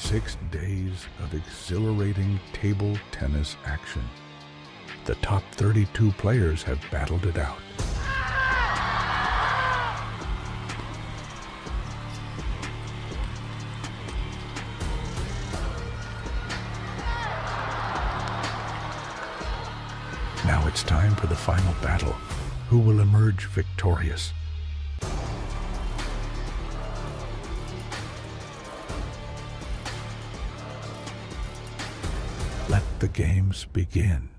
6 days of exhilarating table tennis action. The top 32 players have battled it out. Now it's time for the final battle. Who will emerge victorious? Let the games begin.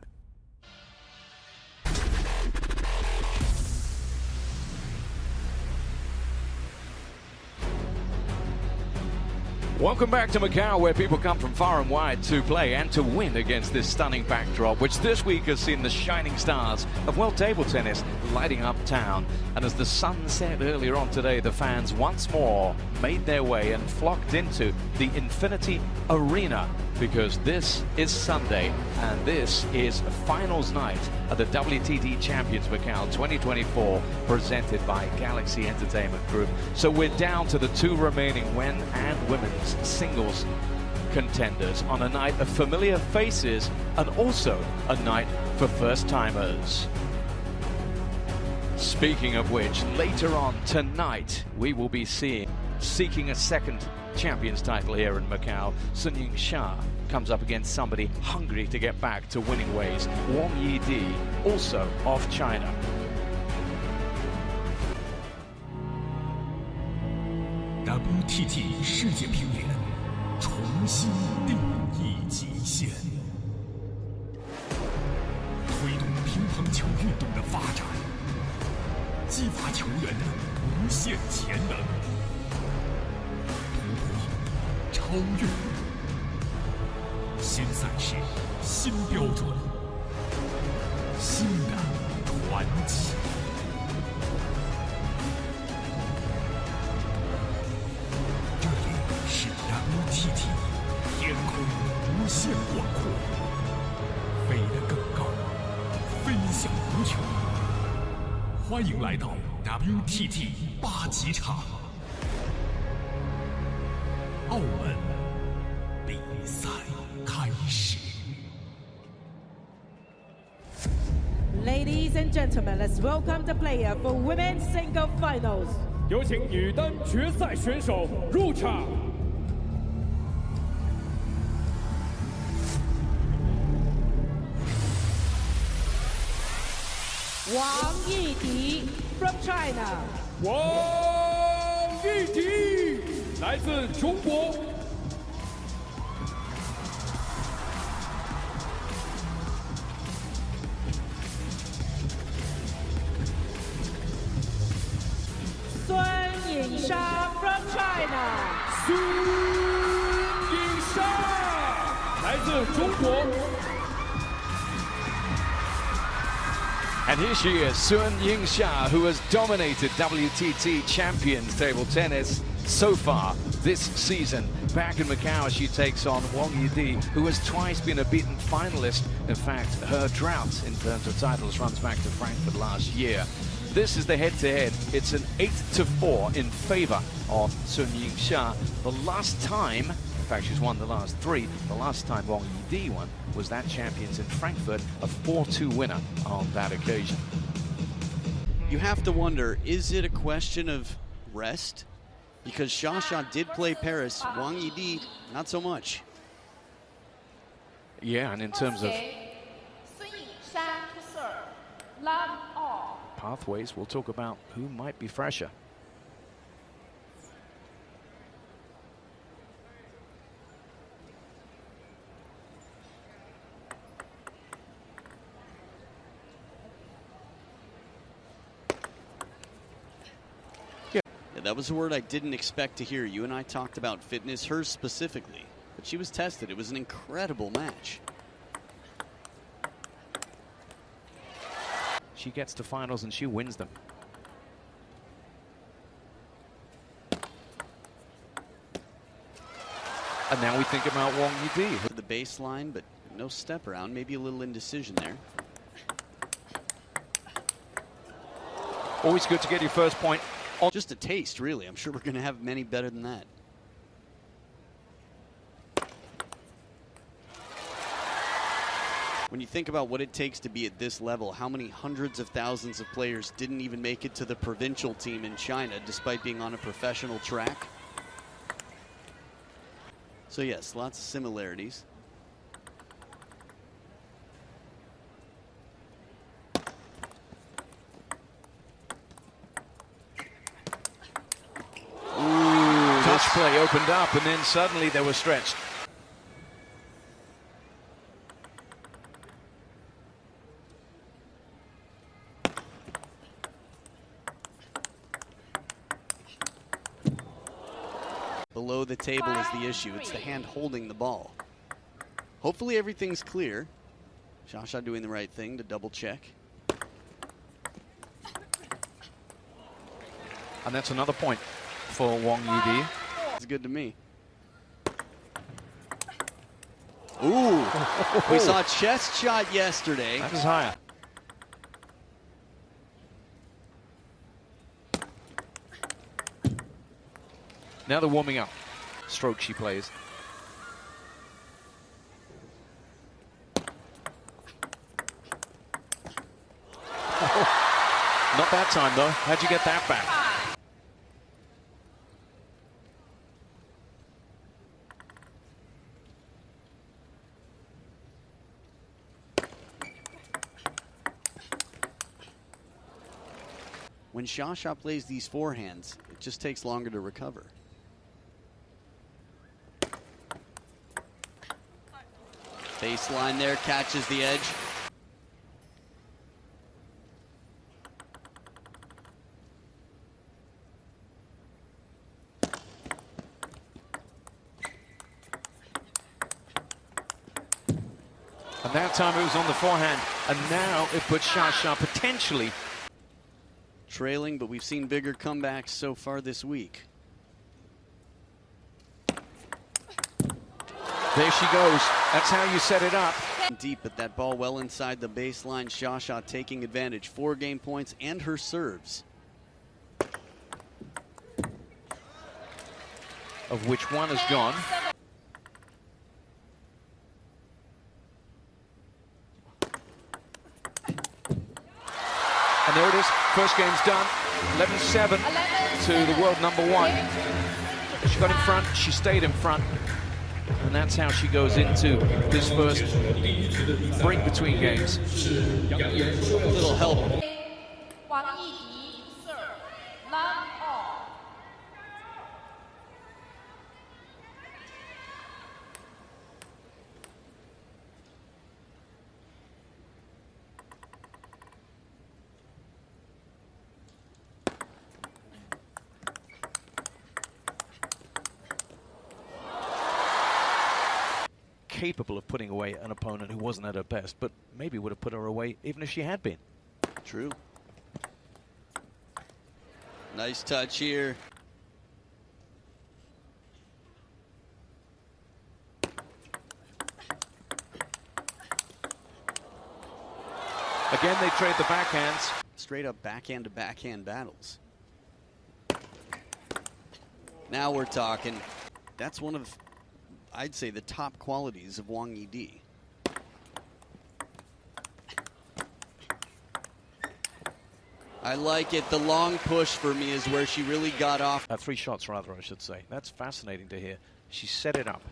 Welcome back to Macau, where people come from far and wide to play and to win against this stunning backdrop, which this week has seen the shining stars of world table tennis lighting up town. And as the sun set earlier on today, the fans once more made their way and flocked into the Infinity Arena, because this is Sunday and this is finals night of the WTT Champions Macau 2024, presented by Galaxy Entertainment Group. So we're down to the two remaining men and women's singles contenders on a night of familiar faces and also a night for first-timers. Speaking of which, later on tonight we will be seeking a second champions title here in Macau. Yingsha comes up against somebody hungry to get back to winning ways, Wang Yidi, also of China. WTT 世界乒联重新定义极限，推动乒乓球运动的发展，激发球员的无限潜能，突破，超越，新赛事，新标准，新的传奇。这里是 WTT， 天空无限广阔，飞得更高，飞向无穷。欢迎来到 WTT 8级场，澳门比赛开始。Ladies and gentlemen, let's welcome the player for women's single finals. 有请女单决赛选手入场。Wang Yidi from China. 王艺迪来自中国。Yingsha from China. 孙颖莎来自中国。 And here she is, Yingsha, who has dominated WTT Champions table tennis so far this season. Back in Macau, she takes on Wang Yidi, who has twice been a beaten finalist. In fact, her drought in terms of titles runs back to Frankfurt last year. This is the head-to-head. It's an 8-4 in favor of Yingsha. The last time, in fact, she's won the last three. The last time Wang Yidi won was that Champions in Frankfurt, a 4-2 winner on that occasion. You have to wonder, is it a question of rest? Because Shasha did play Paris, Wang Yidi, not so much. Yeah, and in terms of pathways, we'll talk about who might be fresher. Yeah, that was a word I didn't expect to hear. You and I talked about fitness, hers specifically, but she was tested. It was an incredible match. She gets to finals and she wins them. And now we think about Wang Yidi. The baseline, but no step around, maybe a little indecision there. Always good to get your first point. Just a taste, really. I'm sure we're going to have many better than that. When you think about what it takes to be at this level, how many hundreds of thousands of players didn't even make it to the provincial team in China despite being on a professional track? So yes, lots of similarities. Touch play opened up, and then suddenly they were stretched. Below the table is the issue. It's the hand holding the ball. Hopefully everything's clear. Shasha doing the right thing to double check. And that's another point for Wang Yidi. It's good to me. Ooh, we saw a chest shot yesterday. That is higher. Now they're warming up. Stroke she plays. Not that time though. How'd you get that back? When Shasha plays these forehands, it just takes longer to recover. Baseline there, catches the edge. And that time it was on the forehand, and now it puts Shasha potentially Trailing, but we've seen bigger comebacks so far this week. There she goes. That's how you set it up. Deep, but that ball well inside the baseline. Shasha taking advantage. 4 game points and her serves. Of which one is gone. And there it is. First game's done. 11-7 to the world #1. She got in front. She stayed in front. And that's how she goes into this first break between games. A little help. Wang Yidi, serve, love all. Capable of putting away an opponent who wasn't at her best, but maybe would have put her away even if she had been. True. Nice touch here. Again, they trade the backhands. Straight up backhand to backhand battles. Now we're talking. That's one of, I'd say, the top qualities of Wang Yidi. I like it. The long push for me is where she really got off. 3 shots, rather, I should say. That's fascinating to hear. She set it up.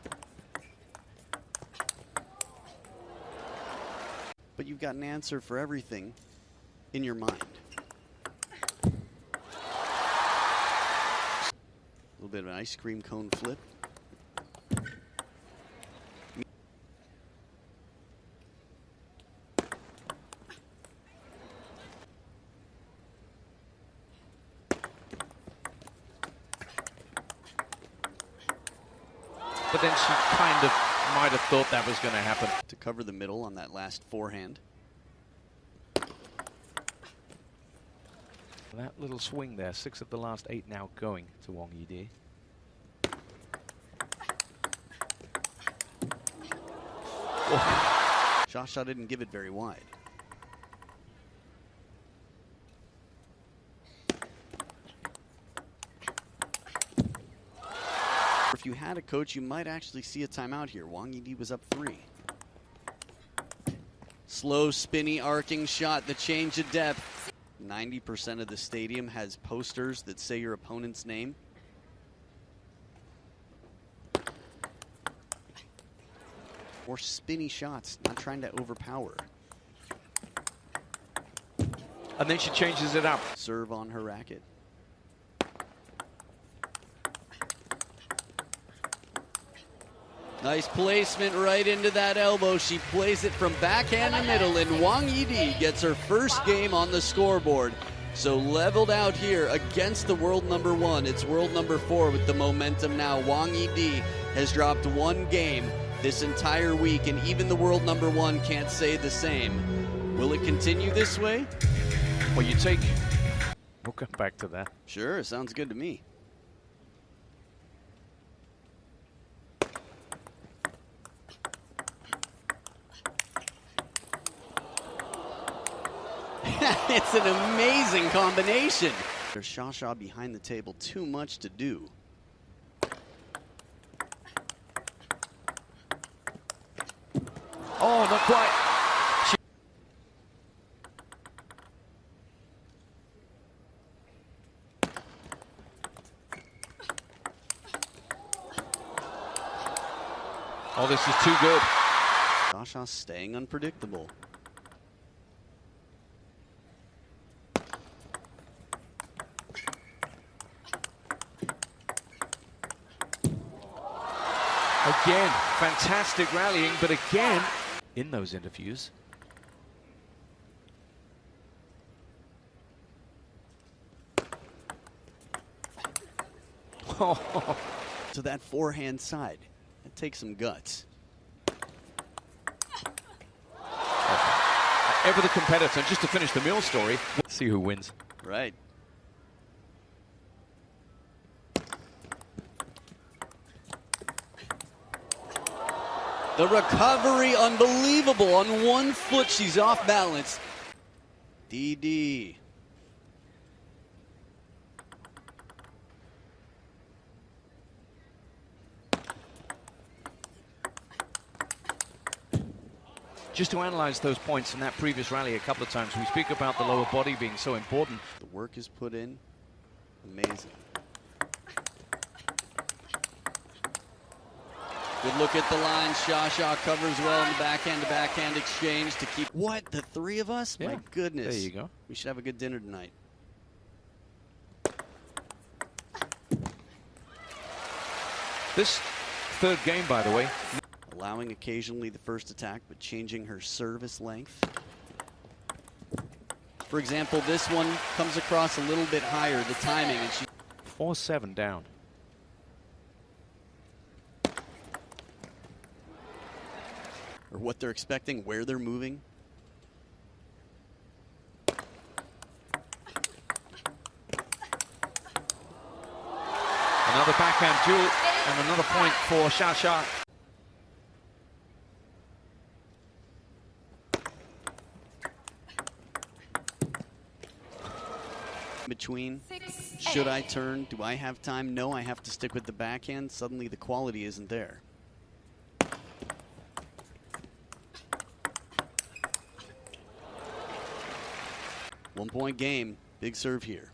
But you've got an answer for everything in your mind. A little bit of an ice cream cone flip. But then she kind of might have thought that was going to happen. To cover the middle on that last forehand. That little swing there, 6 of the last 8 now going to Wang Yidi. Oh. Shasha didn't give it very wide. If you had a coach, you might actually see a timeout here. Wang Yidi was up 3. Slow, spinny, arcing shot, the change of depth. 90% of the stadium has posters that say your opponent's name. Or spinny shots, not trying to overpower. And then she changes it up. Serve on her racket. Nice placement right into that elbow. She plays it from backhand to middle, and Wang Yidi gets her first game on the scoreboard. So leveled out here against the world number 1. It's world number 4 with the momentum now. Wang Yidi has dropped 1 game this entire week, and even the world number 1 can't say the same. Will it continue this way? Well, we'll come back to that. Sure, sounds good to me. It's an amazing combination. There's Sha behind the table, too much to do. Oh, not quite. Oh, this is too good. Sha staying unpredictable. Again, fantastic rallying, but again, in those interviews. To that forehand side. That takes some guts. Ever the competitor, just to finish the Mill story, let's see who wins. Right. The recovery, unbelievable. On 1 foot, she's off balance. DD. Just to analyze those points in that previous rally a couple of times, we speak about the lower body being so important. The work is put in. Amazing. Good look at the line. Sha covers well in the backhand-to-backhand exchange to keep... What? The 3 of us? Yeah. My goodness. There you go. We should have a good dinner tonight. This 3rd game, by the way. Allowing occasionally the first attack, but changing her service length. For example, this one comes across a little bit higher, the timing, and she... 4-7 down. Or what they're expecting, where they're moving. Another backhand duel and another point for Sha. Between, should I turn? Do I have time? No, I have to stick with the backhand. Suddenly the quality isn't there. One-point game. Big serve here.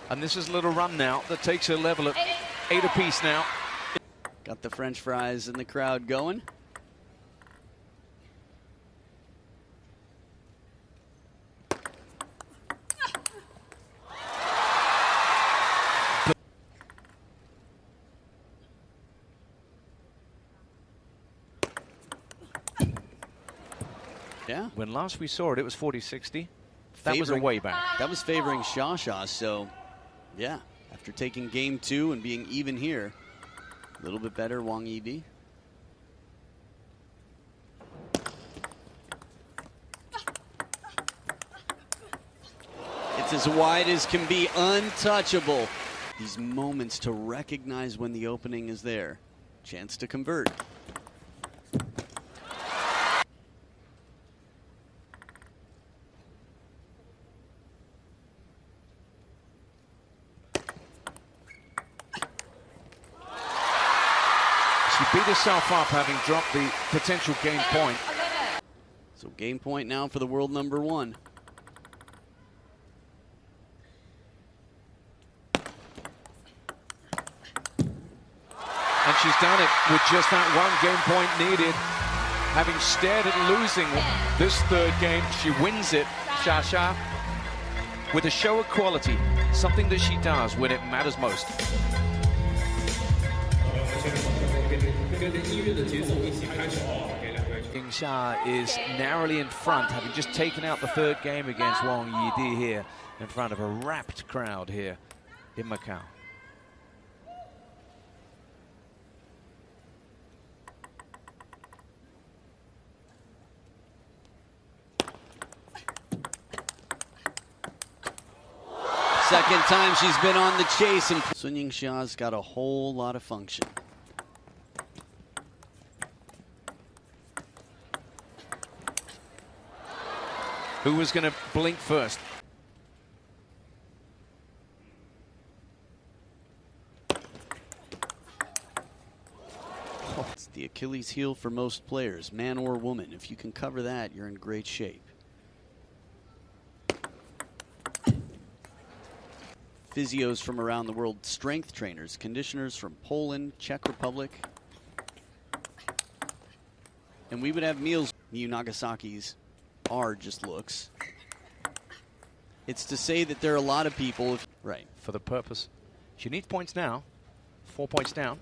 And this is a little run now that takes her level at 8 apiece now. Got the French fries in the crowd going. Yeah. When last we saw it, it was 40-60. That was a way back. That was favoring Sha, so yeah, after taking game 2 and being even here, a little bit better, Wang Yidi. It's as wide as can be, untouchable. These moments to recognize when the opening is there. Chance to convert. beat herself up having dropped the potential game point. So game point now for the world number 1. And she's done it with just that one game point needed. Having stared at losing this third game, she wins it, Xia, with a show of quality, something that she does when it matters most. Yingsha is narrowly in front, having just taken out the third game against Wang Yidi here in front of a rapt crowd here in Macao. Second time she's been on the chase, and Yingsha's got a whole lot of function. Who was going to blink first? It's the Achilles heel for most players, man or woman. If you can cover that, you're in great shape. Physios from around the world, strength trainers, conditioners from Poland, Czech Republic. And we would have meals. Miyu Nagasaki's are just looks. It's to say that there are a lot of people, right, for the purpose. She needs points now. 4 points down.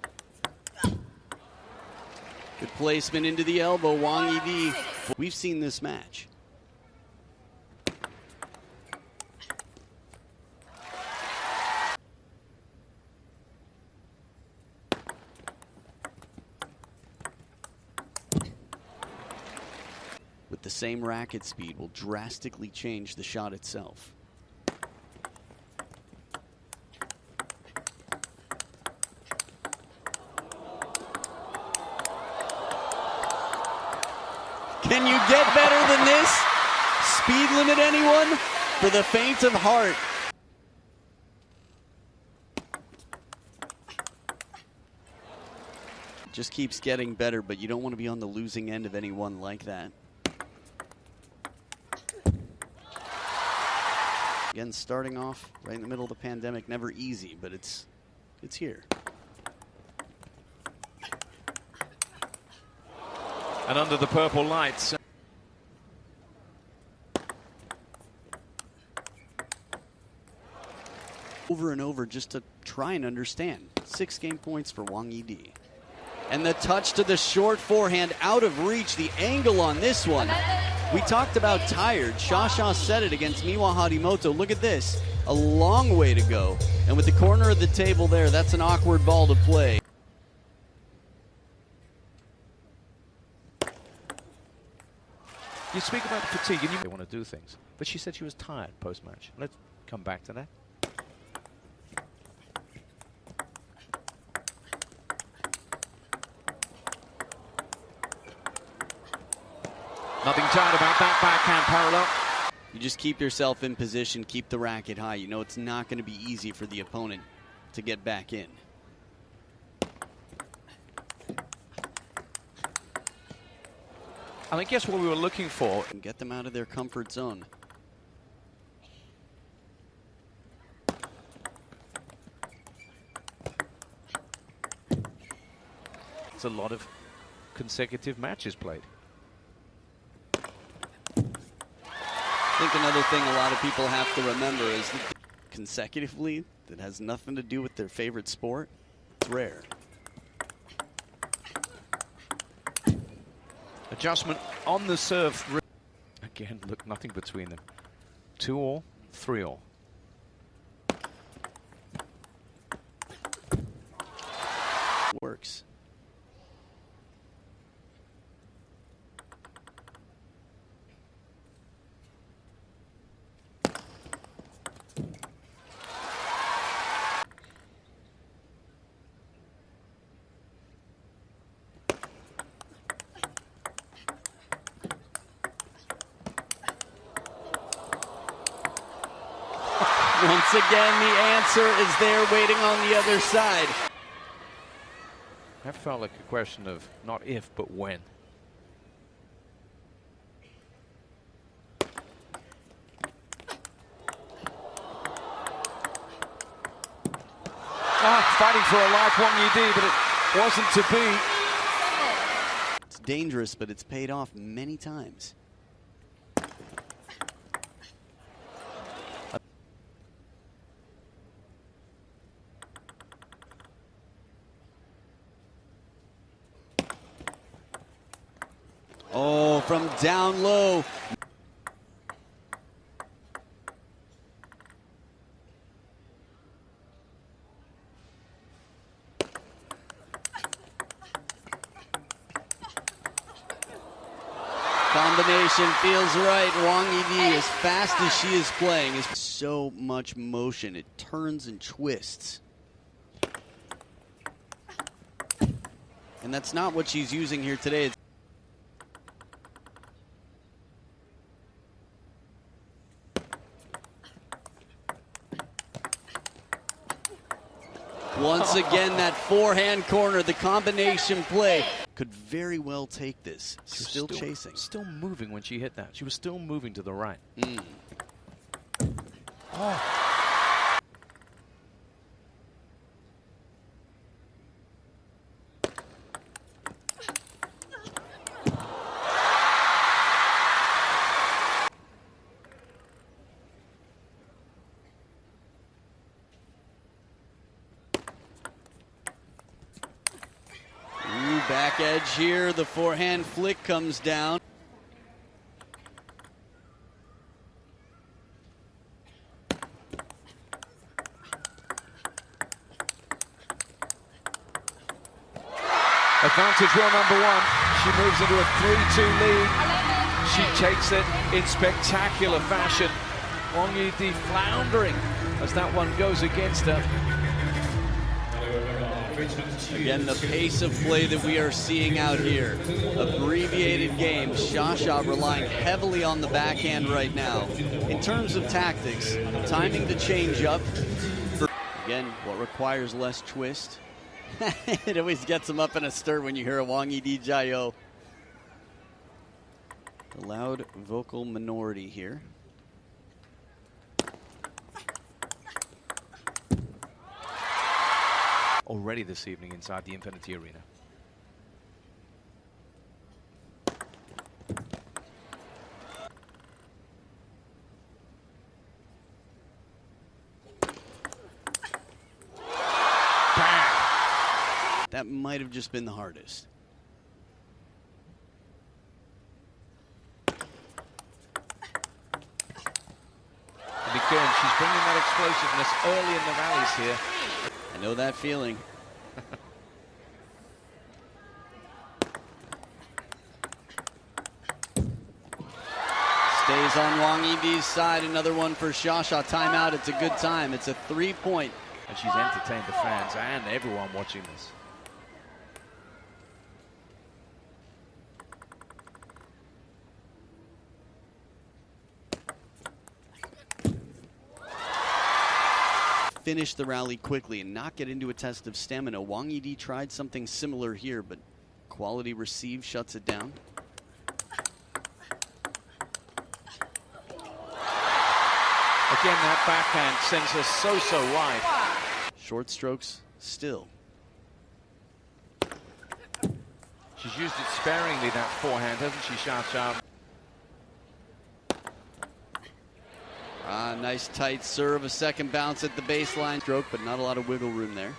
Good placement into the elbow, Wang Yidi. We've seen this match. With the same racket speed will drastically change the shot itself. Can you get better than this? Speed limit anyone? For the faint of heart. Just keeps getting better, but you don't want to be on the losing end of anyone like that. Again, starting off right in the middle of the pandemic, never easy, but it's here. And under the purple lights. Over and over just to try and understand. 6 game points for Wang Yidi. And the touch to the short forehand, out of reach. The angle on this one. We talked about tired. Xia said it against Miwa Harimoto. Look at this. A long way to go. And with the corner of the table there, that's an awkward ball to play. You speak about fatigue and you want to do things. But she said she was tired post-match. Let's come back to that. Nothing tired about that backhand parallel. You just keep yourself in position, keep the racket high. You know it's not going to be easy for the opponent to get back in. And I guess what we were looking for. And get them out of their comfort zone. It's a lot of consecutive matches played. I think another thing a lot of people have to remember is that consecutively, that has nothing to do with their favorite sport. It's rare. Adjustment on the serve. Again, look, nothing between them. 2-all, 3-all. Works. Once again, the answer is there waiting on the other side. That felt like a question of not if, but when. Fighting for a life, Wang Yidi, but it wasn't to be. It's dangerous, but it's paid off many times. Oh, from down low. Combination feels right. Wang Yidi, as fast as she is playing, is so much motion. It turns and twists. And that's not what she's using here today. Once again, that forehand corner, the combination play could very well take this. Still chasing. Still moving when she hit that. She was still moving to the right. Oh. Back edge here, the forehand flick comes down. Advantage row number one. She moves into a 3-2 lead. She takes it in spectacular fashion. Wang Yidi floundering as that one goes against her. Again, the pace of play that we are seeing out here. Abbreviated game. Sha relying heavily on the backhand right now. In terms of tactics, timing to change up. Again, what requires less twist. It always gets them up in a stir when you hear a Wang Yidi Jayo. The loud vocal minority here. Already this evening inside the Infinity Arena. Bang! That might have just been the hardest. And again, she's bringing that explosiveness early in the rallies here. I know that feeling. Stays on Wang Yidi's side. Another one for Sha. Timeout. It's a good time. It's a 3-point. And she's entertained the fans and everyone watching this. Finish the rally quickly and not get into a test of stamina. Wang Yidi tried something similar here, but quality receive shuts it down. Again, that backhand sends her so wide. Short strokes still. She's used it sparingly, that forehand, hasn't she, Sha? Nice tight serve, a second bounce at the baseline. Stroke, but not a lot of wiggle room there.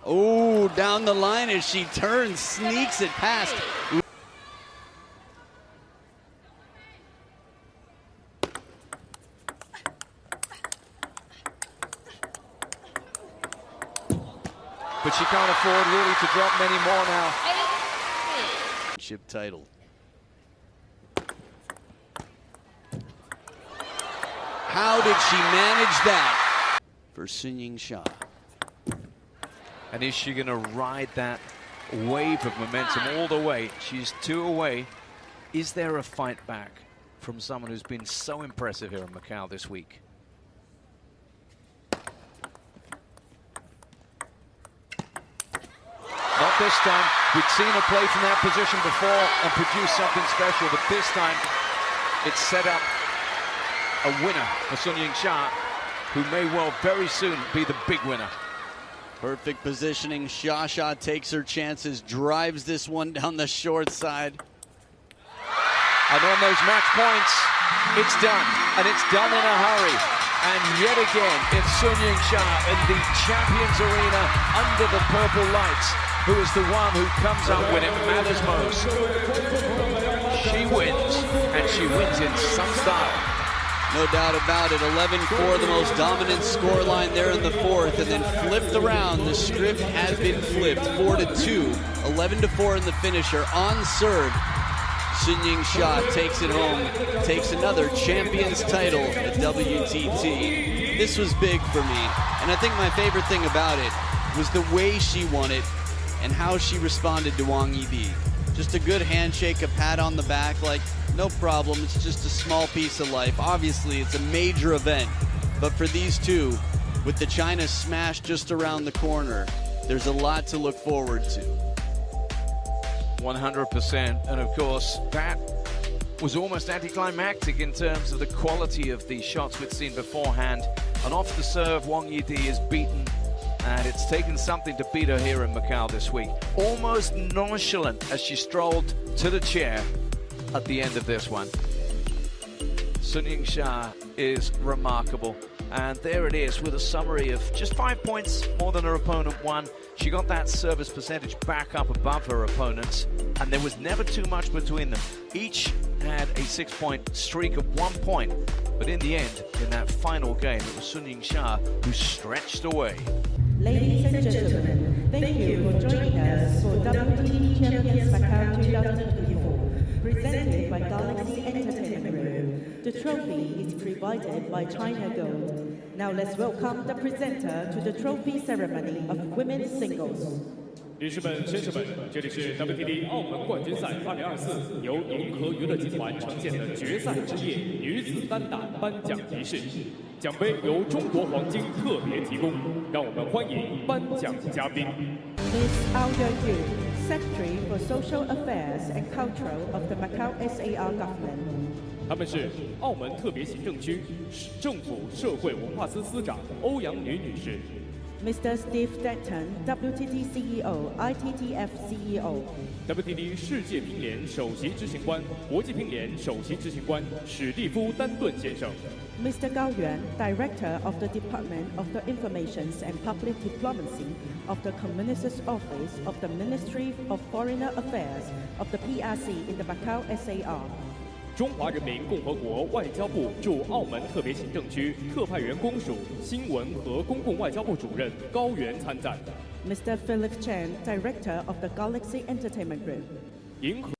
Oh, down the line as she turns, sneaks it past. But she can't afford really to drop many more now. Chip title. How did she manage that? For Yingsha. And is she going to ride that wave of momentum all the way? She's 2 away. Is there a fight back from someone who's been so impressive here in Macau this week? this time. We'd seen her play from that position before and produce something special, but this time it's set up a winner for Sun Yingsha, who may well very soon be the big winner. Perfect positioning. Sha takes her chances, drives this one down the short side. And on those match points, it's done, and it's done in a hurry. And yet again, it's Sun Yingsha in the Champions Arena under the purple lights, who is the one who comes up when it matters most. She wins, and she wins in some style. No doubt about it. 11-4, the most dominant scoreline there in the fourth, and then flipped around. The script has been flipped. 4-2, 11-4 in the finisher. On serve, Sun Yingsha takes it home, takes another champion's title at WTT. This was big for me, and I think my favorite thing about it was the way she won it and how she responded to Wang Yidi. Just a good handshake, a pat on the back, like, no problem, it's just a small piece of life. Obviously, it's a major event, but for these two, with the China smash just around the corner, there's a lot to look forward to. 100%, and of course, that was almost anticlimactic in terms of the quality of the shots we'd seen beforehand. And off the serve, Wang Yidi is beaten, and it's taken something to beat her here in Macau this week. Almost nonchalant as she strolled to the chair at the end of this one. Sun Yingsha is remarkable, and there it is with a summary of just 5 points more than her opponent won. She got that service percentage back up above her opponents, and there was never too much between them. Each had a 6-point streak of 1 point, but in the end, in that final game, it was Sun Yingsha who stretched away. Ladies and gentlemen, thank you for joining us for WTT Champions Macau 2024, presented by Galaxy Entertainment Group. The trophy is provided by China Gold. Now let's welcome the presenter to the trophy ceremony of women's singles. 女士们、先生们，这里是 WTT 澳门冠军赛2024由银河娱乐集团呈现的决赛之夜女子单打颁奖仪式。奖杯由中国黄金特别提供，让我们欢迎颁奖嘉宾。Ms. Aoya Yu, Secretary for Social Affairs and Culture of the Macau SAR Government. 他们是澳门特别行政区政府社会文化司司长欧阳女女士。 Mr. Steve Denton, WTT CEO, ITTF CEO. WTT 世界乒联首席执行官、国际乒联首席执行官史蒂夫·丹顿先生。 Mr. Gao Yuan, Director of the Department of the Information and Public Diplomacy of the Communist Office of the Ministry of Foreign Affairs of the PRC in the Macau SAR. 中华人民共和国外交部驻澳门特别行政区特派员公署新闻和公共外交部主任高原参赞。 Mr. Philip Chen, Director of the Galaxy Entertainment Group. 银河